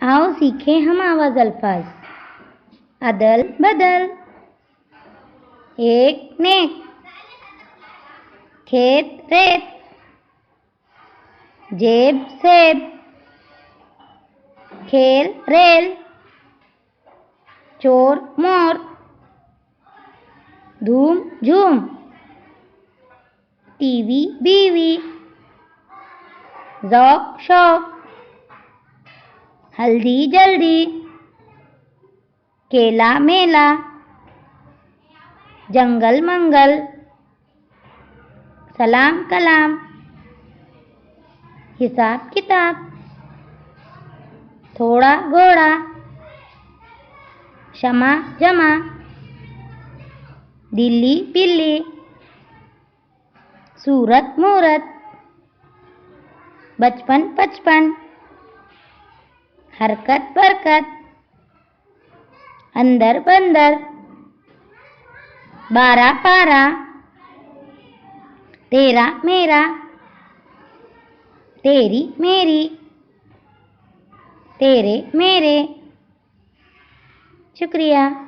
आओ सीखें हम आवाज़ अल्फाज। अदल बदल, एक नेक, खेत रेत, जेब सेब, खेल रेल, चोर मोर, धूम झूम, टीवी बीवी, ज़ौक शौक, हल्दी जल्दी, केला मेला, जंगल मंगल, सलाम कलाम, हिसाब किताब, थोड़ा घोड़ा, क्षमा जमा, दिल्ली पिल्ली, सूरत मूरत, बचपन पचपन, हरकत बरकत, अंदर बंदर, 12 पारा, तेरा मेरा, तेरी मेरी, तेरे मेरे। शुक्रिया।